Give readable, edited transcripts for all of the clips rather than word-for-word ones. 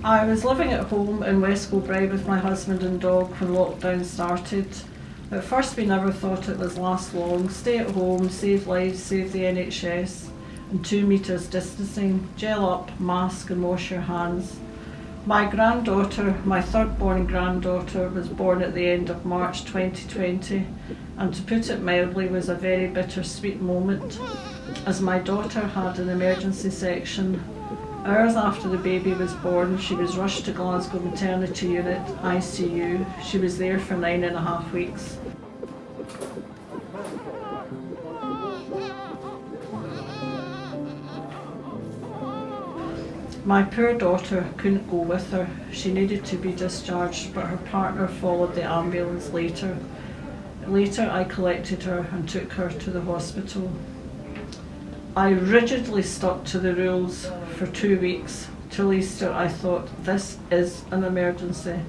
I was living at home in West Kilbride with my husband and dog when lockdown started. At first we never thought it would last long. Stay at home, save lives, save the NHS, and 2 metres distancing, gel up, mask and wash your hands. My granddaughter, my third-born granddaughter, was born at the end of March 2020, and to put it mildly, was a very bittersweet moment, as my daughter had an emergency section. Hours after the baby was born, she was rushed to Glasgow Maternity Unit, ICU. She was there for 9.5 weeks. My poor daughter couldn't go with her. She needed to be discharged, but her partner followed the ambulance later. Later, I collected her and took her to the hospital. I rigidly stuck to the rules for 2 weeks. Till Easter, I thought, this is an emergency.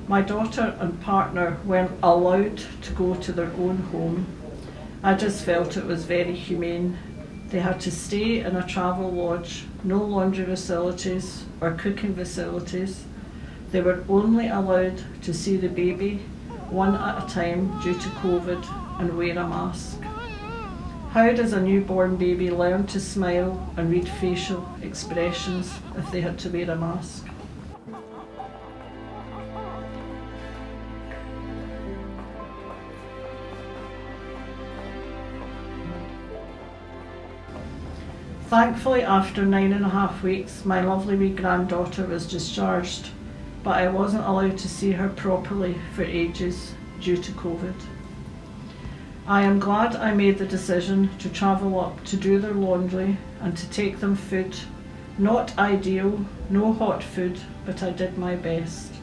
My daughter and partner weren't allowed to go to their own home. I just felt it was very humane. They had to stay in a travel lodge, no laundry facilities or cooking facilities. They were only allowed to see the baby one at a time due to COVID and wear a mask. How does a newborn baby learn to smile and read facial expressions if they had to wear a mask? Thankfully, after 9.5 weeks, my lovely wee granddaughter was discharged, but I wasn't allowed to see her properly for ages due to COVID. I am glad I made the decision to travel up to do their laundry and to take them food. Not ideal, no hot food, but I did my best.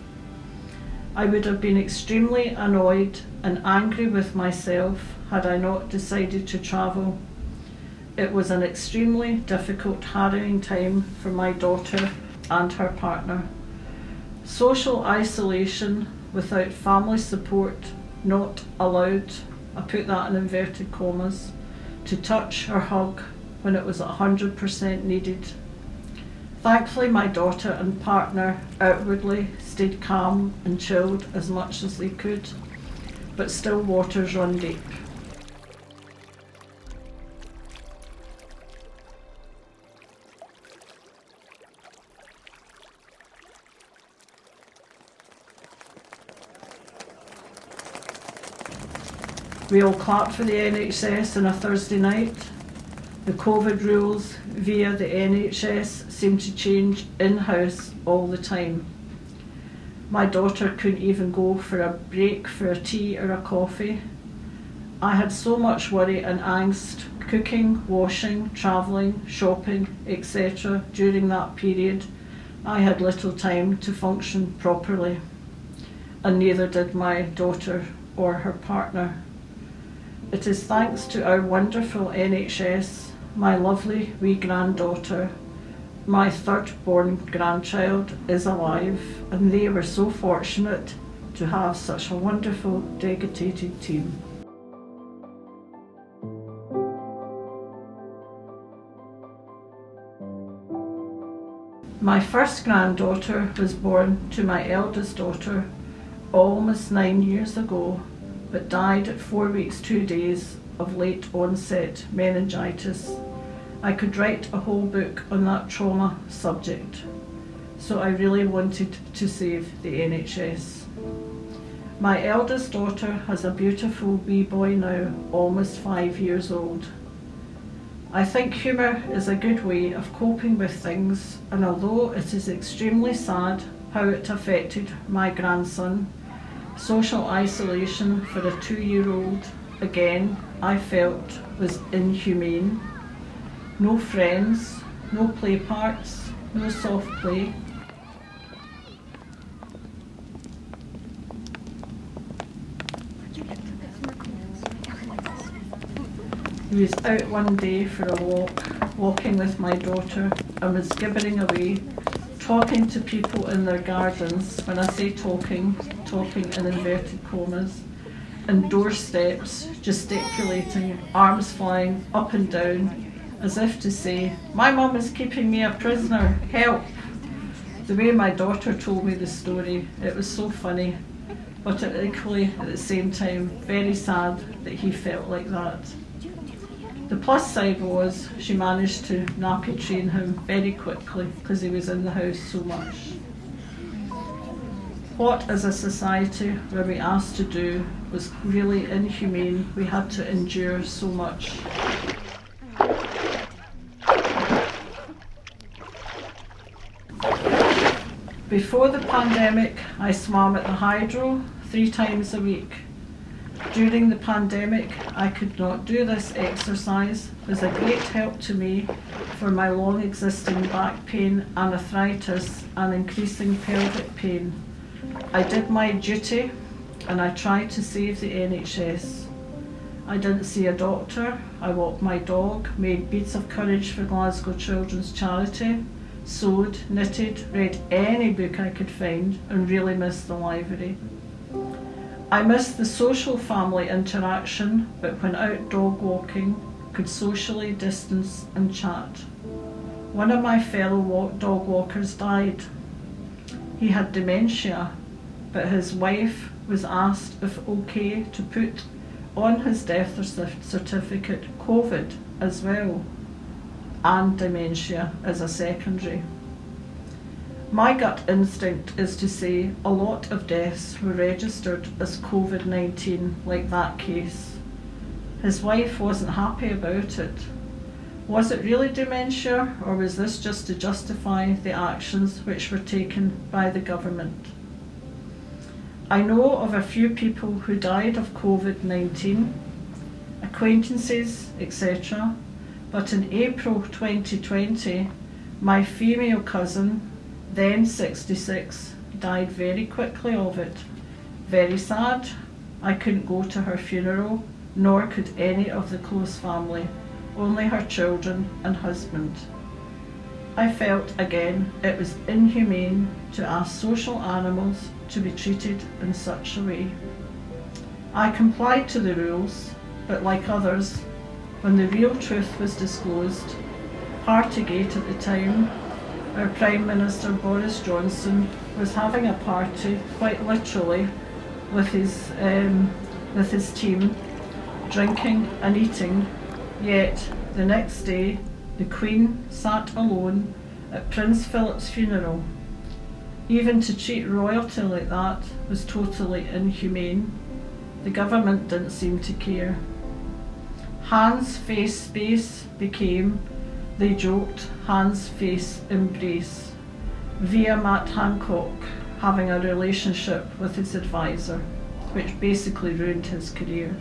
I would have been extremely annoyed and angry with myself had I not decided to travel. It was an extremely difficult, harrowing time for my daughter and her partner. Social isolation without family support, not allowed, I put that in inverted commas, to touch or hug when it was 100% needed. Thankfully, my daughter and partner outwardly stayed calm and chilled as much as they could, but still waters run deep. We all clapped for the NHS on a Thursday night. The COVID rules via the NHS seem to change in-house all the time. My daughter couldn't even go for a break for a tea or a coffee. I had so much worry and angst, cooking, washing, travelling, shopping, etc. during that period. I had little time to function properly, and neither did my daughter or her partner. It is thanks to our wonderful NHS, my lovely wee granddaughter, my third-born grandchild is alive, and they were so fortunate to have such a wonderful, dedicated team. My first granddaughter was born to my eldest daughter almost 9 years ago, but died at 4 weeks 2 days of late onset meningitis. I could write a whole book on that trauma subject, so I really wanted to save the NHS. My eldest daughter has a beautiful wee boy now, almost 5 years old. I think humour is a good way of coping with things, and although it is extremely sad how it affected my grandson, social isolation for a 2-year-old, again, I felt was inhumane. No friends, no play parts, no soft play. He was out one day for a walk, walking with my daughter, and was gibbering away, talking to people in their gardens. When I say talking in inverted commas, and doorsteps, gesticulating, arms flying up and down, as if to say, "My mum is keeping me a prisoner, help!" The way my daughter told me the story, it was so funny, but equally at the same time very sad that he felt like that. The plus side was she managed to nappy train him very quickly because he was in the house so much. What as a society were we asked to do was really inhumane. We had to endure so much. Before the pandemic, I swam at the hydro 3 times a week. During the pandemic, I could not do this exercise. It was a great help to me for my long existing back pain and arthritis and increasing pelvic pain. I did my duty and I tried to save the NHS. I didn't see a doctor, I walked my dog, made beads of courage for Glasgow Children's Charity, sewed, knitted, read any book I could find and really missed the library. I missed the social family interaction, but when out dog walking, could socially distance and chat. One of my fellow dog walkers died. He had dementia, but his wife was asked if okay to put on his death certificate COVID as well, and dementia as a secondary. My gut instinct is to say a lot of deaths were registered as COVID-19, like that case. His wife wasn't happy about it. Was it really dementia, or was this just to justify the actions which were taken by the government? I know of a few people who died of COVID-19, acquaintances, etc. But in April 2020, my female cousin, then 66, died very quickly of it. Very sad. I couldn't go to her funeral, nor could any of the close family, only her children and husband. I felt again it was inhumane to ask social animals to be treated in such a way. I complied to the rules, but like others, when the real truth was disclosed, Partygate at the time, our Prime Minister Boris Johnson was having a party, quite literally, with his team, drinking and eating, yet the next day the Queen sat alone at Prince Philip's funeral. Even to treat royalty like that was totally inhumane. The government didn't seem to care. Hands, face, space became, they joked, hands, face, embrace, via Matt Hancock having a relationship with his advisor, which basically ruined his career.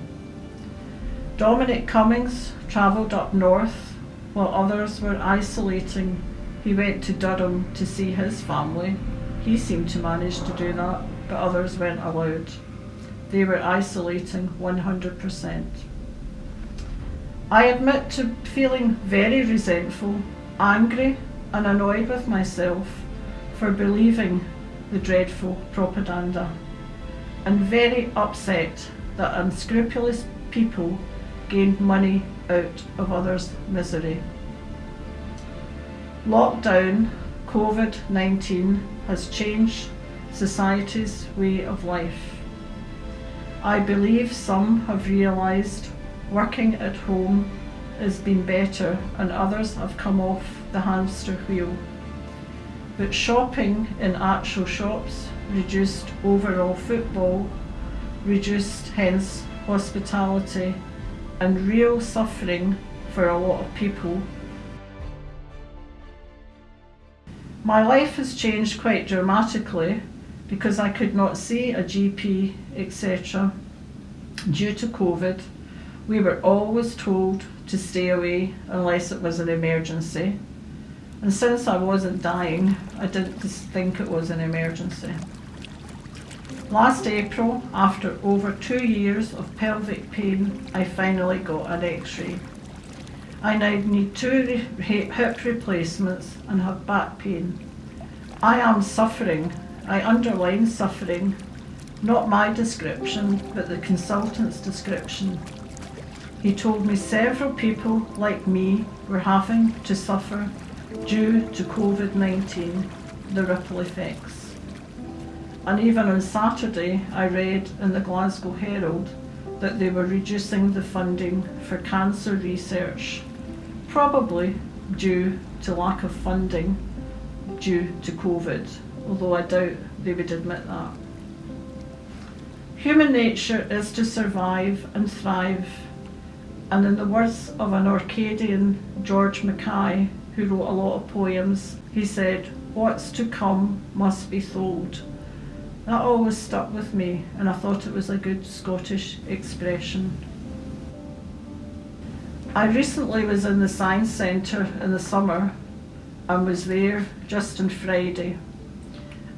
Dominic Cummings travelled up north while others were isolating. He went to Durham to see his family. He seemed to manage to do that, but others weren't allowed. They were isolating 100%. I admit to feeling very resentful, angry and annoyed with myself for believing the dreadful propaganda, and very upset that unscrupulous people gained money out of others' misery. Lockdown, COVID-19 has changed society's way of life. I believe some have realised working at home has been better and others have come off the hamster wheel. But shopping in actual shops reduced overall football, reduced hence hospitality, and real suffering for a lot of people. My life has changed quite dramatically because I could not see a GP, etc. Due to COVID, we were always told to stay away unless it was an emergency. And since I wasn't dying, I didn't think it was an emergency. Last April, after over 2 years of pelvic pain, I finally got an X-ray. I now need 2 hip replacements and have back pain. I am suffering. I underline suffering, not my description, but the consultant's description. He told me several people like me were having to suffer due to COVID-19. the ripple effects. And even on Saturday, I read in the Glasgow Herald that they were reducing the funding for cancer research, probably due to lack of funding due to COVID, although I doubt they would admit that. Human nature is to survive and thrive, and in the words of an Orcadian, George Mackay, who wrote a lot of poems, he said, "What's to come must be told." That always stuck with me, and I thought it was a good Scottish expression. I recently was in the Science Centre in the summer and was there just on Friday,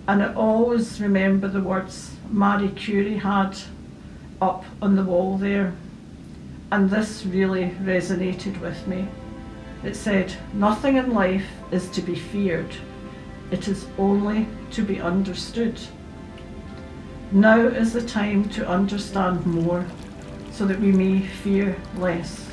and I always remember the words Marie Curie had up on the wall there, and this really resonated with me. It said, "Nothing in life is to be feared, it is only to be understood." Now is the time to understand more so that we may fear less.